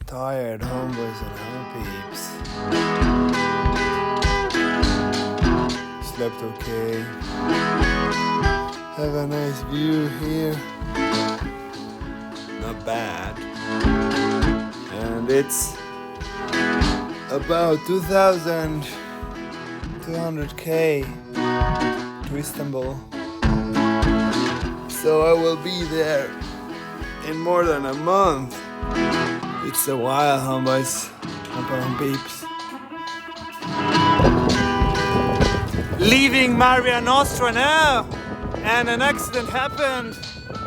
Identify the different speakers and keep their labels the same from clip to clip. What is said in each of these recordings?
Speaker 1: tired, homeboys and home peeps. Slept okay. Have a nice view here. Not bad. And it's about 2,200k to Istanbul. So I will be there in more than a month. It's a while, homeboys and home peeps. Leaving MÁRIANOSZTRA now, and an accident happened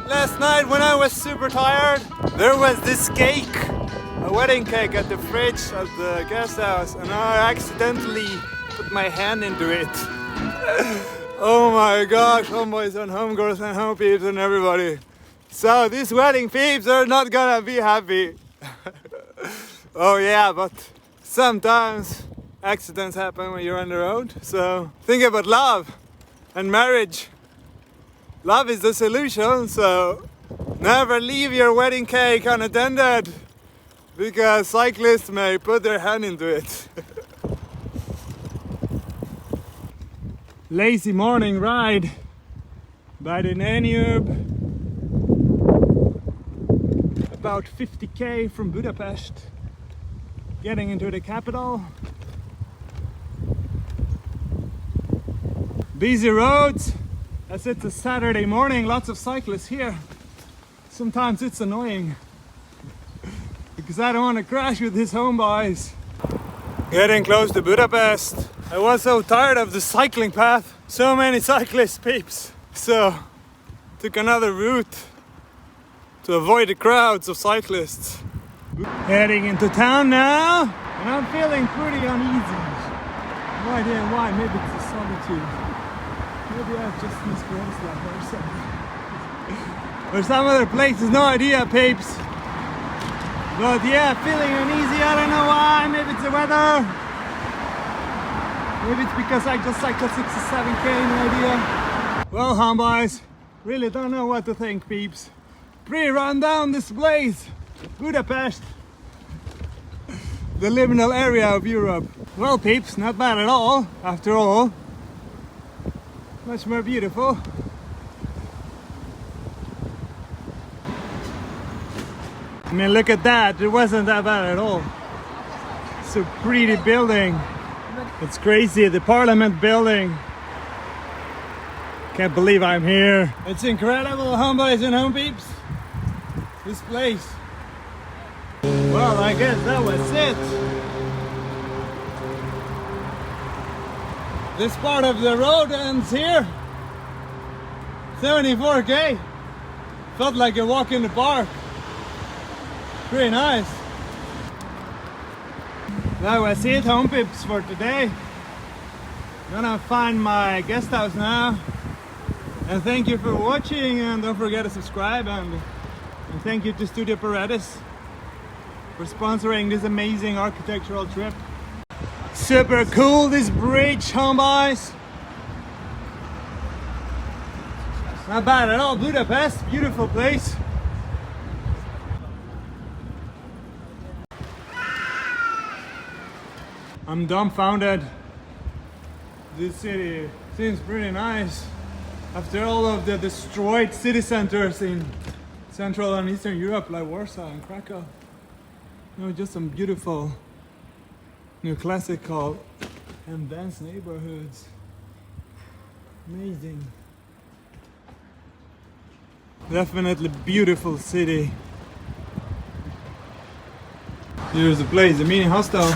Speaker 1: last night when I was super tired. There was this cake, a wedding cake at the fridge at the guest house, and I accidentally put my hand into it. Oh my gosh, homeboys and homegirls and home peeps and everybody. So these wedding peeps are not gonna be happy. Oh yeah, but sometimes accidents happen when you're on the road. So think about love and marriage. Love is the solution, so never leave your wedding cake unattended, because cyclists may put their hand into it. Lazy morning ride by the Danube. About 50k from Budapest. Getting into the capital. Busy roads, as it's a Saturday morning, lots of cyclists here. Sometimes it's annoying because I don't want to crash with his homeboys. Getting close to Budapest. I was so tired of the cycling path. So many cyclists, peeps. So took another route to avoid the crowds of cyclists. Heading into town now, and I'm feeling pretty uneasy. No idea why, maybe it's the solitude. Maybe I've just misplaced that or something. Or some other places, no idea, peeps. But yeah, feeling uneasy, I don't know why, maybe it's the weather. Maybe it's because I just cycled 67k, no idea. Well, homeboys, really don't know what to think, peeps. Pretty run down this place. Budapest, the liminal area of Europe. Well, peeps, not bad at all, after all. Much more beautiful. I mean, look at that, it wasn't that bad at all. It's a pretty building. It's crazy, the Parliament building. Can't believe I'm here. It's incredible, homeboys and home peeps. This place. Well, I guess that was it. This part of the road ends here. 74k. Felt like a walk in the park. Pretty nice. That was it, home peeps, for today. Gonna find my guest house now. And thank you for watching, and don't forget to subscribe, and thank you to Studio Apparatus for sponsoring this amazing architectural trip. Super cool, this bridge, homeboys. Not bad at all. Budapest, beautiful place. I'm dumbfounded. This city seems pretty nice after all of the destroyed city centers in Central and Eastern Europe, like Warsaw and Krakow. You know, just some beautiful, classical and dense neighborhoods. Amazing. Definitely beautiful city. Here's the place, the mini hostel.